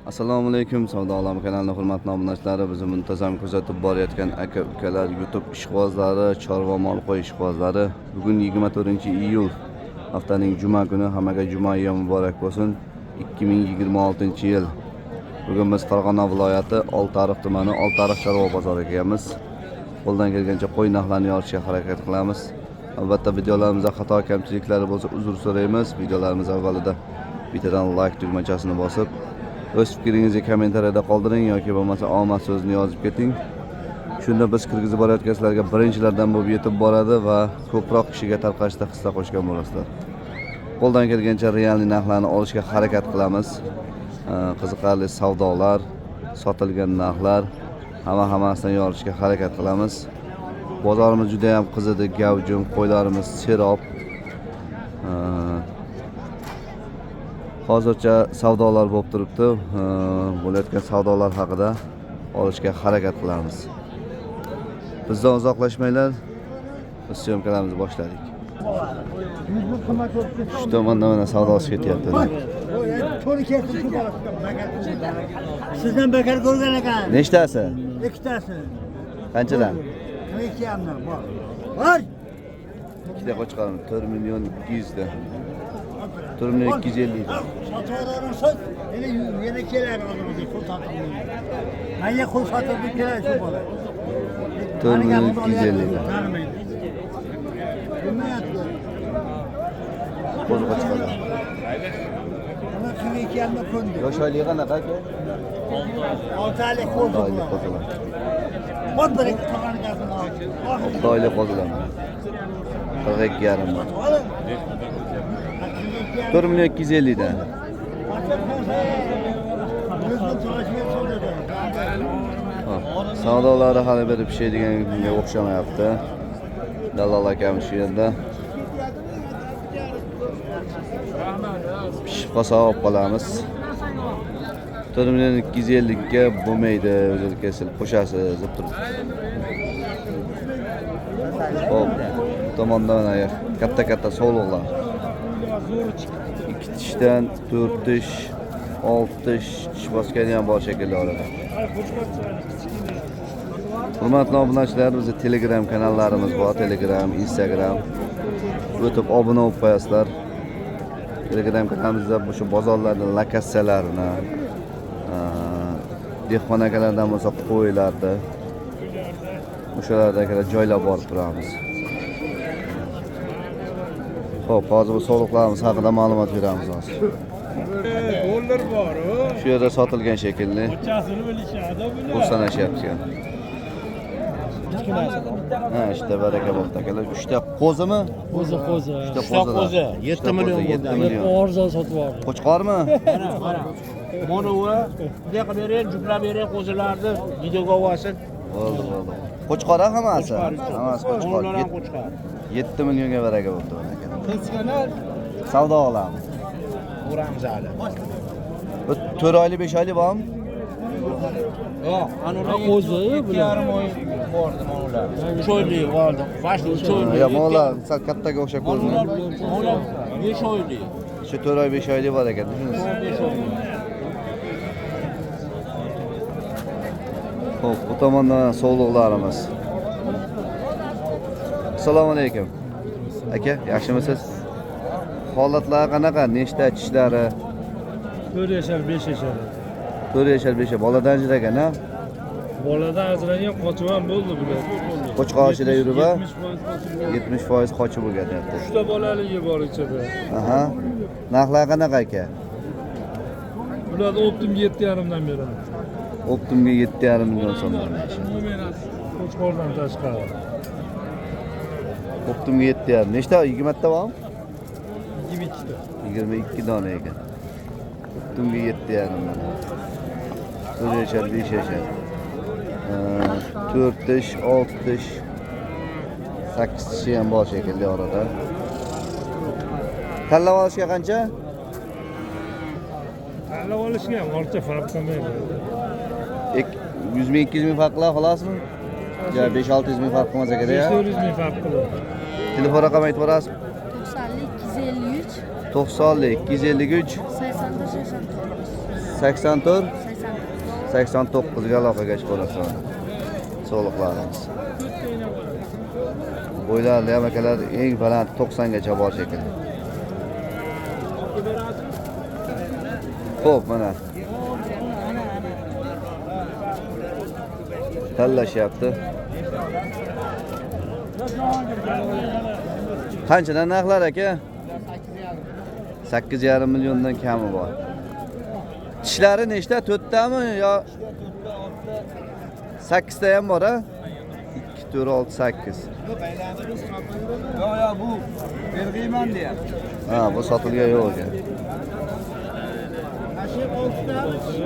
Assalomu alaykum, savdo olami kanalining hurmatli obunachilari, bizni muntazam kuzatib borayotgan aka-ukalar, YouTube ishqibozlari, chorva mol qo'y ishqibozlari. Bugun 24-iyul, haftaning juma kuni. Hammaga juma muborak bo'lsin. 2026-yil. Bugun biz Farg'ona viloyati Oltiariq tumani Oltiariq chorva bozoriga kelamiz. Qo'ldan kelgancha qo'y narxlarini yoritishga harakat qilamiz. Albatta videolarimizda xato kamchiliklari bo'lsa uzr so'raymiz. Videolarimiz avvalida bittadan like tugmachasini bosib, o'z fikringizni kommentariyada qoldiring yoki bo'lmasa omad so'zini yozib keting. Shunda biz kirgizib borayotgan sizlarga birinchilardan bo'lib yetib boradi va ko'proq kishiga tarqashda hissa qo'shgan bo'lasizlar. Qo'ldan kelgancha realniy narxlarni olishga harakat qilamiz. Qiziqarli savdolar, sotilgan narxlar, hammasidan yoritishga harakat qilamiz. Bozorimiz juda ham qizidi, gavjum, qo'ylarimiz serob. Hozircha savdolar bo'lib turibdi. Bo'layotgan savdolar haqida olishga harakat qilamiz. Bizdan uzoqlashmanglar. Biz syomkalarimizni boshladik. Shu tomonda mana savdosi ketyapti. Sizdan bekar ko'rgan ekan. Nechtasi? Ikkitasi. Qanchadan? 2,5 dan bor. Bor. Ikkita qo'chqarim 4 million 200 dan. 4 million 250 dan. Sotaveramiz. Yana kelar hozir pul topdim. Menga qo'l sotib kelar shu bola. 4 million 250 dan. Qo'zi qo'chqarim. Ana 2,5 dan ko'ndi. Yosh oylik qanaqa aka? 6 oylik qo'zi. 6 oylik qo'zilar. Bor bir ikki tog'ani gapini 6 oylik qo'zilar. 42,5 dan. 4 million 250 dan. Savdolari hali berib pishadiganiga o'xshamayapti. Dallol akam shu yerda. Pishib qolsa olib qolamiz. 4 million 250 ga bo'lmaydi, o'zini kesil qo'shasiz deb turibdi. Hop, tomondan katta sovliqlar. 2 tishdan 4 tish, 6 tish bosgani ham bor shekilli orada. Hurmatli obunachilar, bizning Telegram kanallarimiz bor, Telegram, Instagram. O'tib obuna bo'lib qo'yasizlar. Telegram kanalimizda shu bozorlarning lokatsiyalarini, dehqon akalardan bo'lsa qo'ylarni, o'shalardagi joylab borib turamiz. Xo'p, hozir bu soliqlarimiz haqida ma'lumot beramiz hozir. Dollar bor. Shu yerda sotilgan shekilli. Ochasini bilishadi buni. Pul sanashyapti. Ha, ishda baraka bo'ldi akalar. 3 ta qo'zimi? Qo'zi. 3 ta qo'zi. 7 million bo'ldi. 7 million. Arzon sotib oldi. Qo'chqormi? Mana. Mana u bunday qilib berib, juplab berib qo'zilarni videoga olsin. Bo'ldi. Qo'chqor hammasi. Hammasi qo'chqor. Onlar ham qo'chqor. 7 millionga baraka bo'ldi aka. Qizchalar Savdo olamiz. uramiz hali. 4 oylik 5 oylik bormi? Yo'q, anora qo'zi bular. 2,5 oy bordi mana ular. 3 oylik oldi. Fashli 3 oylik. Ya mo'lar sal kattaga o'xshab ko'rinadi. Ular 5 oylik. Shu 4 oy 5 oylik bor ekan, tushunasiz? 5 oylik. Xo'p, bu tomondan sovliqlarimiz. Assalomu alaykum. Aka, yaxshimisiz? Holatlar qanaqa? Nechta tishlari? 4 yashar, 5 yashar. 4 yashar, 5 yashar. Boladan ajragan, ha? Boladan ajragan qochib ham bo'ldi bular. Qo'chqor ichida yurib, 70% qochib bo'ldi. 70% qochib bo'lgan deyapti. 3 ta bolaligi bor ichida. Aha. Narxlar qanaqa aka? Bular optimga 7,5 dan beradi. Optimga 7,5 million so'mdan. Qo'chqordan tashqari. Optimga 7,5. Nechta? 20 ta bormi? 22 ta. 22 dona ekan. Optimga 7,5 million. 4 yashar, 5 yashar. 4 tish, 6 tish, 8 tishi ham bor shekilli orada. Tanlab olishga qancha? Tanlab olishga ham orcha farq qilmaydi. 100 ming 200 ming farq qiladi xolasmi? Ya 5-600 ming farq qilmasa kerak ya. 500 ming farq qiladi. Telefon raqamini aytib berasiz? 90 253 90 253 81 69 84 89 ga aloqaga chiqaverasizlar. Sog'liqlarimiz. Bo'ylarli ham akalar eng baland 90 gacha bor shekilli. Xo'p, mana. Tallashyapti. Qanchadan narxlar aka? 8,5 milliondan kami bor. Tishlari nechta? 4 tami yo 8 ta ham bor a? 2 4 6 8. Yo bu bergiyman deyapti. Ha, bu sotilgan yo'q ekan.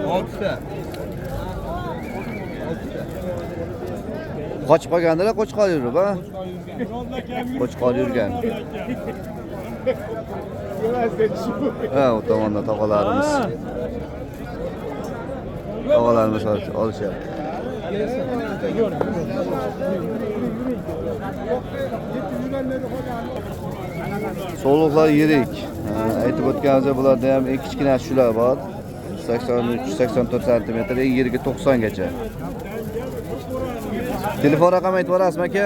6 ta. Qochib qolgandilar, qo'chqor yurib, ha? Qo'chqor yurgan. Ha, o tomonda tog'alarimiz. Tog'alarimiz olishyapti. So'liqlar yirik. Aytib o'tganimizda bularda ham eng kichkina shular bor. 83-84 sm, eng yirigi 90 gacha. Telefon raqami aytib berasizmi aka?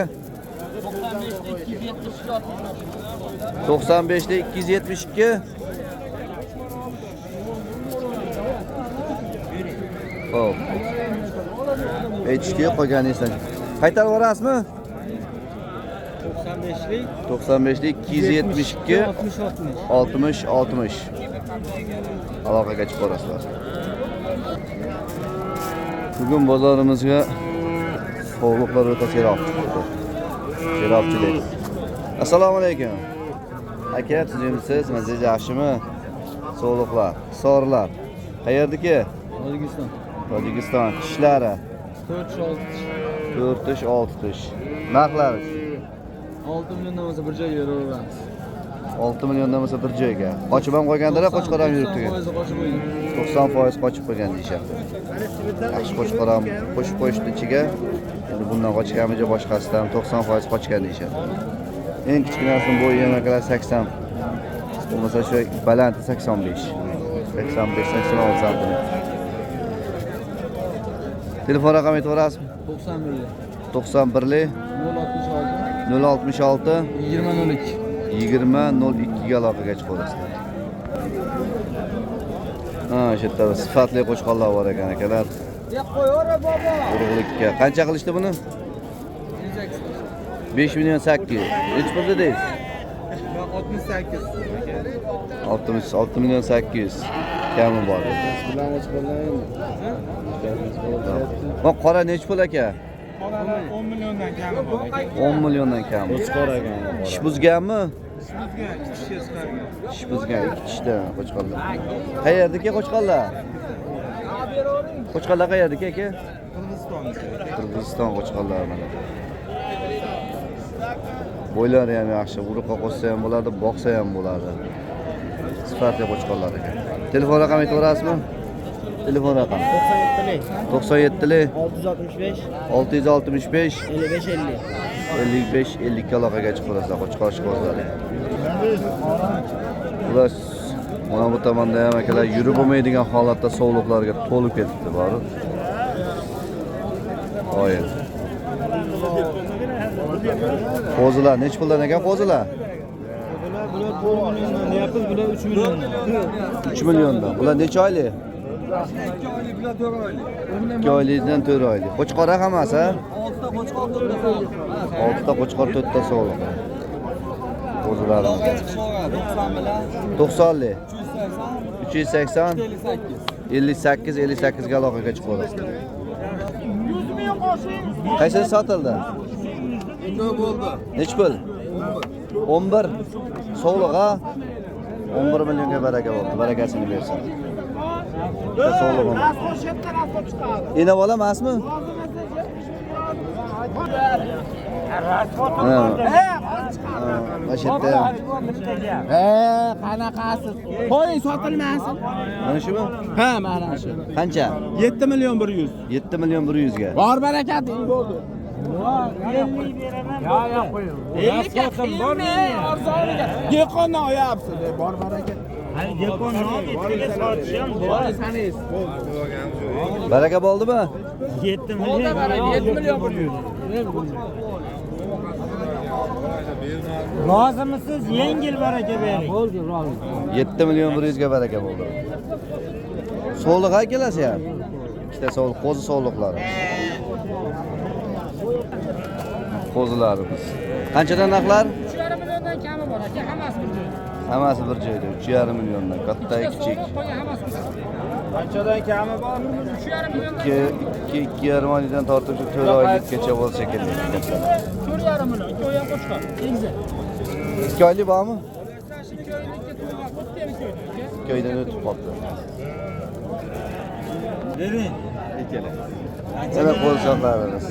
95 272 Xo'p. Aytishga qolganingizdan. Qaytarib berasizmi? 95 272 60 60. Aloqaga chiqib borasizlar. Bugun bozorimizga sovuqlar o'ta serob chiqdi. Serobchilik. Assalomu alaykum. Aka, sizimsiz, mazaj yaxshimi? Sovuqlar, sorilar. Qayerdiki? Tojikiston. Tojikiston. Tishlari 4 tish 4 tish 6 tish. Narxlari 6 milliondan bo'lsa bir joyga yuraveramiz. 6 milliondan bo'lsa bir joyga. Qochib ham qo'yganlar, qochqor ham yuribdi. 90% qochib qo'ygan deyishyapti. Yaxshi qo'chqor ham qo'shib qo'yishdi ichiga. Endi bundan qochganmicha boshqasidan 90% qochgan deyishyapti. Eng kichkinasining bo'yi ham akalar 80. Bo'lmasa shu baland 85. 85-86 sm. Telefon raqami aytib berasizmi? 91 066 2002 20 02 ga aloqaga chiqaverasizlar. Ha, shu yerda sifatli qo'chqorlar bor ekan akalar. Qo'yora bobo. Urug'likka. Qancha qilishdi buni? 5 million 800. Nechi pulda deysiz? 68. 6 million 800. Kami bor. Bilan o'chqirlaymi? Bu qora nechi pul aka? 10 milliondan kami bor ekan. 10 milliondan kam. Qo'chqor ekan. Ish buzganmi? Ishga Ish buzgan, ikki tishda qo'chqorlar. Qayerdaki qo'chqorlar? Qo'chqorlar qayerdaki aka? Qirg'iziston qo'chqorlari mana. Bo'ylari ham yaxshi, uruqqa qo'shsa ham bo'ladi, boqsa ham bo'ladi. Sifatli qo'chqorlar ekan. Telefon raqami aytib berasizmi? Telefon raqami 97 665 55 50 ga aloqaga chiqaverasizlar qo'chqor ishqibozlari. Ular mana bu tomonda ham akalar yurib bo'lmaydigan holatda sovuqlarga to'lib ketibdi bari. Oyin. Qo'zilar nechi puldan ekan qo'zilar? Bular 4 milliondan deyapmiz, bular 3 milliondan. 3 milliondan. Bular necha oylik? 2 oylikdan 4 oylik. Qo'chqor hammasi, ha? 6 ta qo'chqor, 4 ta sovuq. 6 ta qo'chqor, 4 ta sovuq. Qo'zilarimiz. 90 bilan 90lik. 380 380 58 ga aloqaga chiqaverasizlar. Qaysisi sotildi? Ko'p bo'ldi. Nechi pul? 11. Sovuq, ha? 11 millionga baraka bo'ldi. Barakasini bersin. Sovuq. Ina bola emasmi? Mashitda. Qanaqasiz? Qo'y sotilmasin. Mana shumi? Ha, mana shu. Qancha? 7 million 100. 7 million 100 ga. Bor barakat bo'ldi. 50 beraman. Yo, qo'ying. 50 ga arzoniga. Dehqondan oyapsiz, bor barakat. Hani depon ne oldu? Etkiye satışım bu. Baraka bo'ldimi? 7 milyon. 7 milyon buluyor. Razı mısınız? Yengil baraka verin. 7 milyon 100 ga baraka bo'ldi. So'liq kelasi ham. Ikkita so'liq, qo'zi so'liqlari. Qo'zilarimiz. Qanchadan narxlar? 3,5 milliondan kami bor aka, hammasi bir joyda. Hammasi bir joyda. 3,5 milliondan. Katta, kichik. Qolgan hammasi bir joyda. Qanchadan kami bor? 3,5 milliondan 2,5 oydan tortib 4 oylikgacha bo'lsa shekilli. 4,5 million, 2 oy ham qo'shqa. Egzi. 2 oylik bormi? 2 oylikka to'g'ri qilib berdik aka. 2 oydan o'tib qoldi. Verin. Yana qo'lsoqlarimiz.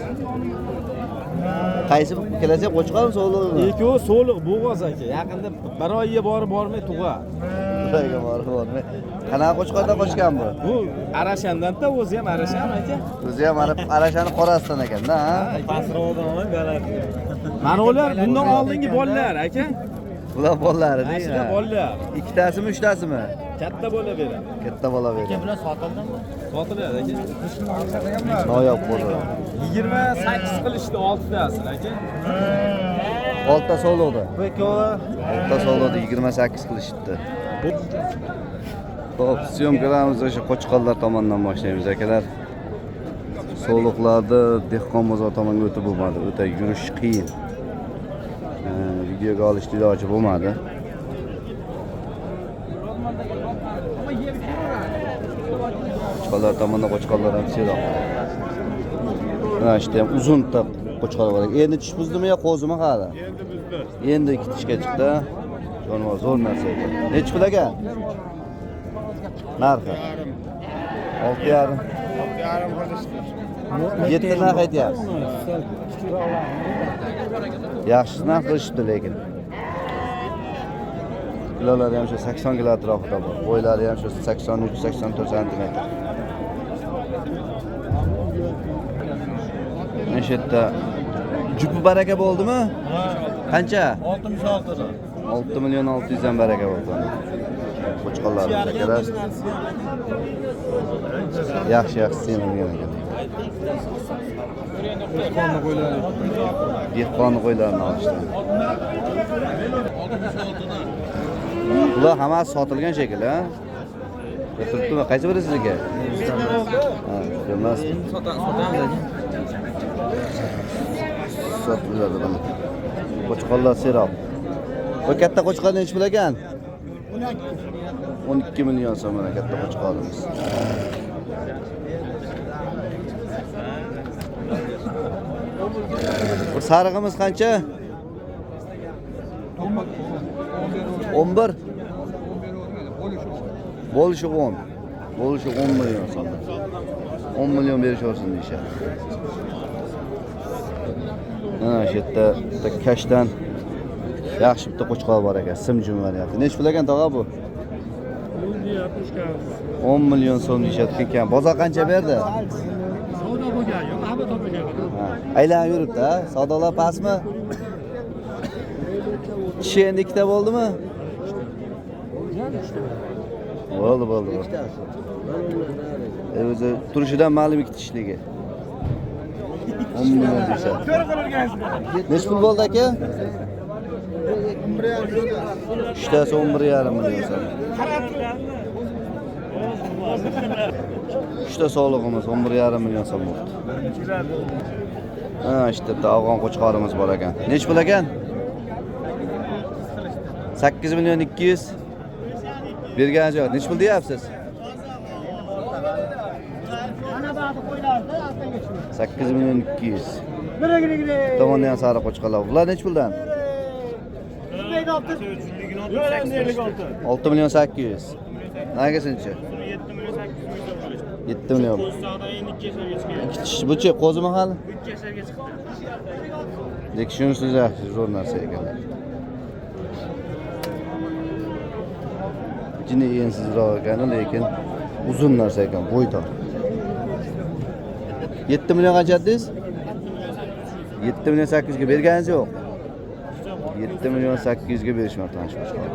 Qaysi kelasi qo'chqarmi so'liqmi? Ikkovi so'liq bo'g'oz aka. Yaqinda bir oyga borib bormay tug'a. Burayga bormi? Qanaqa qo'chqardan qochgan bu? Bu Arashandan-da o'zi ham Arashan aka. O'zi ham arashani qorasidan ekan-da, ha? Pastrodan olib galak. Mana ular bundan oldingi bolalar aka. Bular bolalari, Ashula bolalar. Ikkitasimi, uchtasimi? Katta bola beradi. Katta bola beradi. Bular sotildimi? Sotiladi aka. Noyob qo'zi. 28 qilishdi 6 tasi aka. Olta so'liqda. Bu ikkovi Olta so'liqda 28 qilishibdi. Xo'p, syomkalarimiz o'sha qo'chqorlar tomonidan boshlaymiz akalar. So'liqlarda dehqon bozor tomonga o'tib bo'lmadi. O'ta yurish qiyin. Videoga olish iloji bo'lmadi. Qo'chqorlar tomonidan qo'chqorlar ham seroq. Mana ishda ham uzun qo'chqor bor. Endi tish buzdimi yo qo'zimi hali? Endi buzdi. Endi ikki tishga chiqdi. Jonivor zo'r narsa ekan. Nechi pul ekan? Narxi? 6,5. 7 narx aytyapsiz. Yaxshi narx qilishibdi lekin. Kilolari ham shu 80 kilo atrofida bor. Bo'ylari ham shu 83-84 sm. Mana shu yerda jupi baraka bo'ldimi? Qancha? 66 dan. 6 million 600 dan baraka bo'ldi. Qo'chqorlarimiz akalar. Yaxshi semirgan ekan. Dehqon qo'ylarini olishdi. Bular hammasi sotilgan shekilli, ha? Turibdimi? Qaysi biri sizniki? Ha, emas. Sotiladi buni. Qo'chqorlar seroq. Bu katta qo'chqor nechi pul ekan? 12 million so'm mana katta qo'chqorimiz. Bu sarig'imiz qancha? 11. Bo'lishi 10. Bo'lishi 10 million so'm. 10 million berishaversin deyshadi. Mana shu yerda kashdan yaxshi bitta qo'chqor bor ekan, sim-jum varianti. Nech pul ekan tog'a bu? 10 million so'm deyshadi ekan. Bozor qancha berdi? Savdo bo'lgan yo'q, hamma topilgan. Aylanib yuribdi, ha? Savdolar pastmi? Kishi endi ikkita bo'ldimi? Bo'ldi. O'zi turishidan ma'lum ikki tishligi. 10 million deyshadi. Nech pul bo'ldi aka? Ishtasi 11,5 million so'm. Uchta sog'lig'imiz 11,5 million so'm bo'ldi. Ha, işte afg'on qo'chqorimiz bor ekan. Nech pul ekan? 8 million 200. Berganingiz yo'q. Nech pul deyapsiz? 8 million 200. Tomonda ham sariq qo'chqorlar. Bular nech puldan? 6 million 800. Nagasinchi? 7 million. Buchi qo'zimi hali? Lekin shunisi yaxshi, zo'r narsa ekan. Jini ensizroq ekan, lekin uzun narsa ekan, bo'ydor. 7 million qancha dedingiz? 7 million 800 ga berganingiz yo'q. 7 million 800 ga berishmoqda mana shu qo'chqor.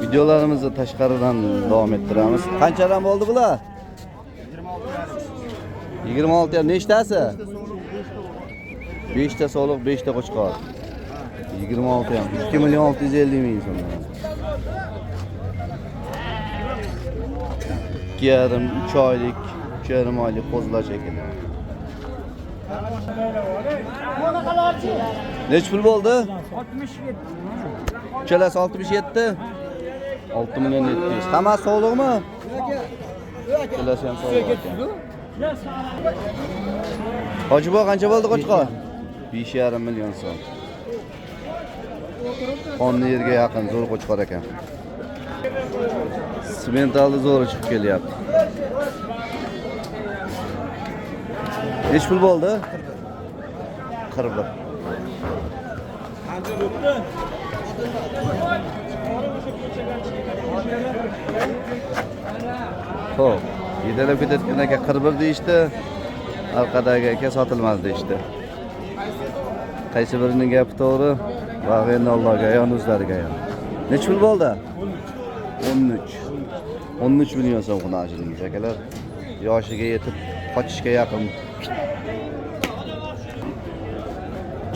Videolarimizni tashqaridan davom ettiramiz. Qanchadan bo'ldi bular? 26 yarim. Nechtasi? 5 ta soliq, 5 ta qo'chqor. 26 yarim. 2 million 650 ming so'm. 2 yarim, 3 oylik, 3 yarim oylik qo'zilar shekilli. Nech pul bo'ldi? 67. Uchalasi 67. 6 million 700. Hammasi sog'liqmi? Uchalasi ham sog'liq ekan. Hojibo qancha bo'ldi qo'chqor? 5,5 million so'm. Qonni yerga yaqin zo'r qo'chqor ekan. Simentalni zo'ri chiqib kelyapti. Nech pul bo'ldi? 41. Xo'p, yetalab ketayotgan aka 41 deyishdi. Orqadagi aka sotilmadi deyishdi. Qaysi birining gapi to'g'ri? Va endi Allohga yon o'zlariga yon. Nech pul bo'ldi? 13. 13 million so'm xunojiningiz akalar. Yoshiga yetib qochishga yaqin.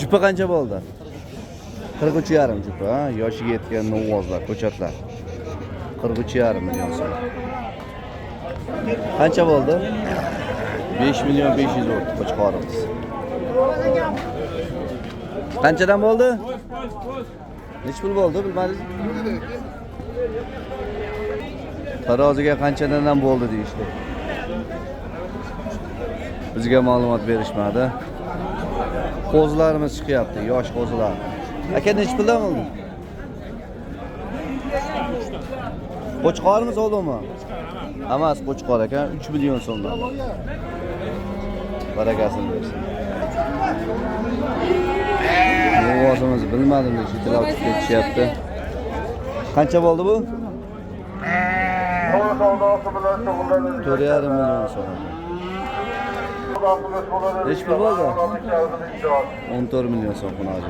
Jupa qancha bo'ldi? 43,5 jupa, ha? Yoshiga yetgan novvozlar, ko'chatlar. 43,5 million so'm. Qancha bo'ldi? 5 million 500 o'tdi qo'chqorimiz. Qanchadan bo'ldi? Nech pul bo'ldi bilmadingiz? Taroziga qanchadan bo'ldi deyishdi. Bizga ma'lumot berishmadi. Qo'zlarimiz chiqyapti, yosh qo'zlar. Aka nech puldan bo'ldi? Qo'chqorimiz oldimi? Hammasi qo'chqor ekan, 3 million so'mdan. Barakasini bersin. Ovozimiz bilmadim, chetlab ketishyapti. Qancha bo'ldi bu? 4,5 million so'm. Nech pul bo'ldi? 14 million so'm xunoji.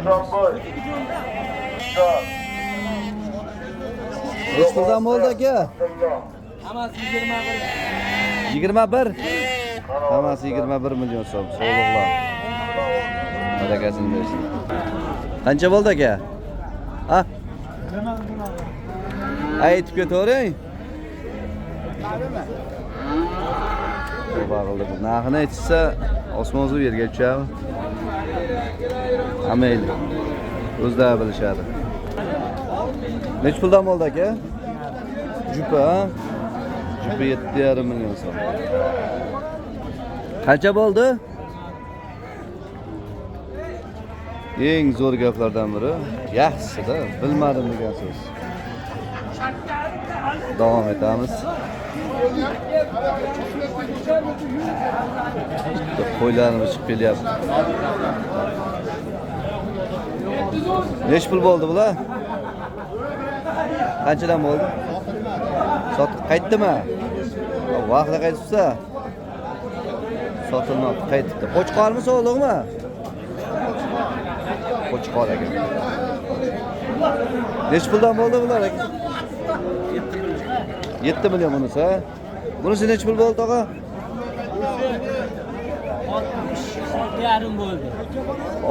Nech puldan bo'ldi aka? Hammasi 21. 21? Hammasi 21 million so'm. Sog'liqlar. Barakasini bersin. Qancha bo'ldi aka? Ha? Aytib ketavering. Bag'ildi. Narxini aytsa, osmon suv yerga tushadi. Amayli. O'zlari bilishadi. Nech puldan bo'ldi aka? Jupa, ha? Jupa 7,5 million so'm. Qancha bo'ldi? Eng zo'r gaplardan biri yaxshisi-da, bilmadim degan so'z. Davom etamiz. Qo'ylarimiz chiqib kelyapti. Nech pul bo'ldi bular? Qanchadan bo'ldi? Sotib qaytdimi? Vaqtida qaytibsa? Sotilmoqda, qaytibdi. Qo'chqormi, sog'liqmi? Qo'chqor ekan. Nech puldan bo'ldi bular aka? 7 million bunisi, ha? Bunisi nech pul bo'ldi tog'a? 66,5 bo'ldi.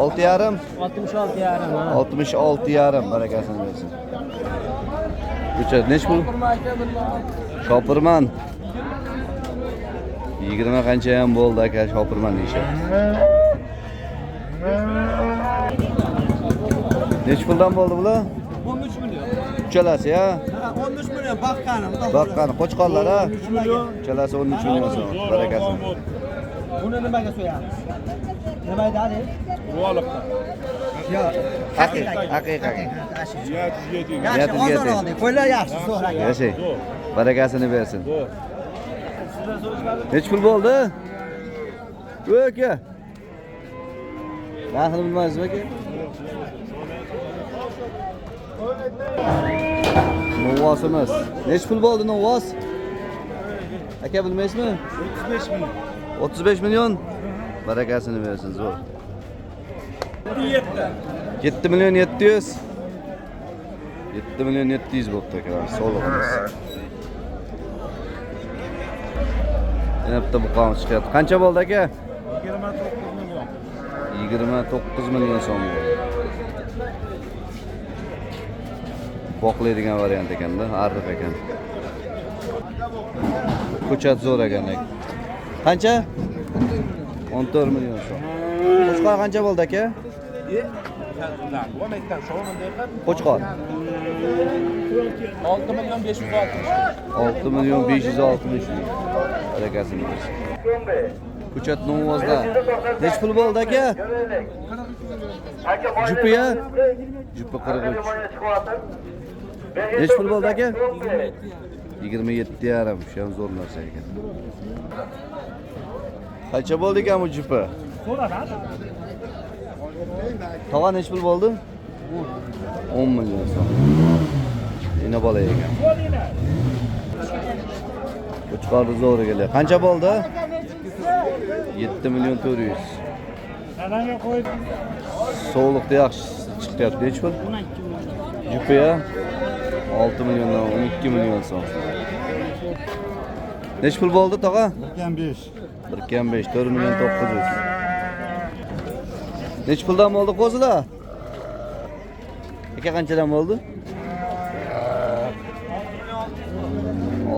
6,5? 66,5. 66,5 barakasini bersin. Ko'cha nech pul? Shopirman. 20 qancha ham bo'ldi aka, shopirman deyishyapti. Nech puldan bo'ldi bular? 13 million. Uchalasi, ha? 13 million baqqani. Baqqani qo'chqorlar, ha? Uchalasi 13 million so'm. Barakasini. Buni nimaga so'yamiz? Nima aytadi? Ruoliqda. Yo'q. Haqiqat. Yaxshi, ozor oldik. Qo'ylar yaxshi, so'ragan. Yashay. Barakasini bersin. Nech pul bo'ldi? Aka. Narxini bilmaysizmi aka? Novvosimiz. Nech pul bo'ldi novvos? Aka bilmaysizmi? 35 million. 35 million. Barakasini bersin, zo'r. 7 million 700. 7 milyon 700 bo'pti akalar, sog'lig'imiz. Yana bitta buqamiz chiqyapti. Qancha bo'ldi aka? 29 milyon so'm. Boqlaydigan variant ekanda, arriq ekan. Ko'chat zo'r ekan. Qancha? 14 milyon so'm. Qo'chqor qancha bo'ldi aka? Qo'chqor 6 milyon 560. 6 milyon 560 ming. Harakatini bersin. Ko'chat Novvozda. Nech pul bo'ldi aka? Jupiya? Jupi 43. Nech pul bo'ldi aka? 27,5. Shu ham zo'r narsa ekan. Qancha bo'ldi ekan bu jupi? Tog'a nech pul bo'ldi? 10 milyon so'm. Yana bola ekan. Qo'chqorni zo'r ekan. Qancha bo'ldi? 7 milyon 400. So'liqda yaxshi chiqyapti. Nech pul? Jupiya 6 milliondan 12 milyon so'm. Nech pul bo'ldi tog'a? 1,5. 4 milyon 900. Nech puldan bo'ldi qo'zilar? Aka qanchadan bo'ldi?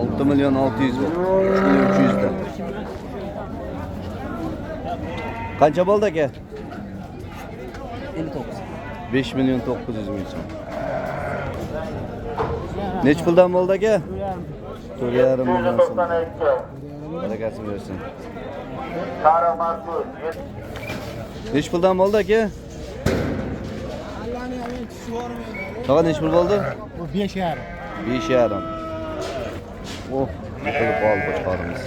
6 milyon 600 bo'ldi. 3 milyon 300 dan. Qancha bo'ldi aka? 59. 5 milyon 900 ming so'm. Nech puldan bo'ldi aka? 4,5 milyon so'm. Barakasini bersin. Nech puldan bo'ldi aka? Tog'a nech pul bo'ldi? Bu 5,5. 5,5. Oh, qilib qoldi qo'chqorimiz.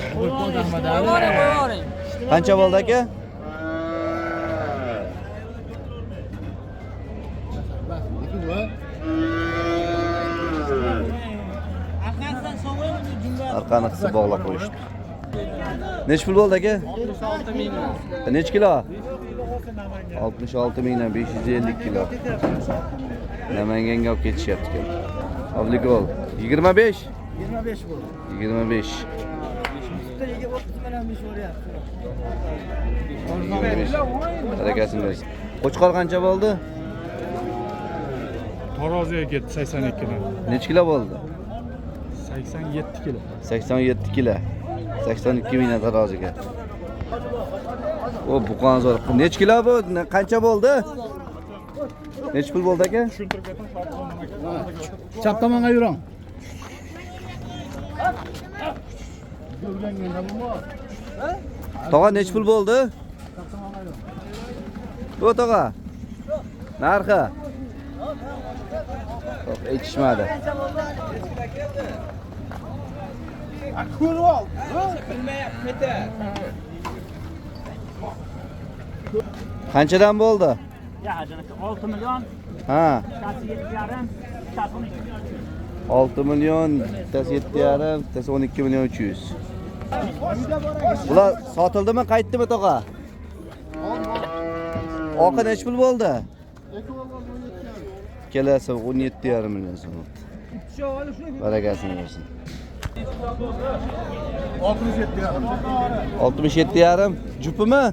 Qancha bo'ldi aka? Arqani qisib bog'lab qo'yishdi. Nech pul bo'ldi aka? 66 ming. Nech kilo? 66 mingdan 550 kilo. Namanganga olib ketishyapti ekan. Obligol 25? 25 bo'ldi. 25. 25. Harakatini bersin. Qo'chqor qancha bo'ldi? Taroziga ketdi 82 dan. Nech kilo bo'ldi? 87 kilo. 87 kilo. 82 mingdan taroziga. O buqon zo'r. Nech kilo bu? Qancha bo'ldi? Nech pul bo'ldi aka? Chap tomonga yuring. Tog'a nech pul bo'ldi? Bu tog'a. Narxi? Aytishmadi. Qanchadan bo'ldi? Ya, 6 milyon. Ha, Bittasi 7,5, bittasi 12 milyon. 6 milyon, bittasi 7,5, bittasi 12 milyon 300. Bular sotildimi, qaytdimi tog'a? Oqi nech pul bo'ldi? Kelasi 17,5 million so'm. Barakasini bersin. 67,5 jupimi?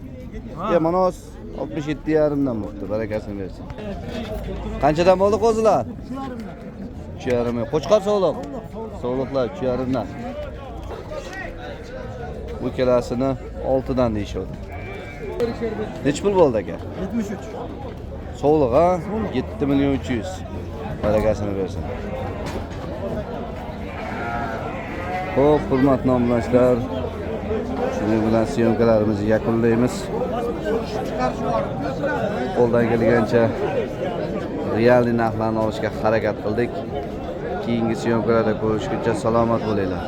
Ya mana 67,5 dan bo'pti. Barakasini bersin. Qanchadan bo'ldi qo'zilar? 3,5. Qo'chqor sog'liq. Sog'liqlar 3,5 dan. Bu kelasini 6 dan deyishadi. Nech pul bo'ldi aka? 73. Sog'liq ha? 7 milyon 300. Barakasini bersin. Xo'p, hurmatli obunachilar, shuning bilan syomkalarimizni yakunlaymiz. Qo'ldan kelgancha realniy narxlarni olishga harakat qildik. Keyingi syomkalarda ko'rishguncha salomat bo'linglar.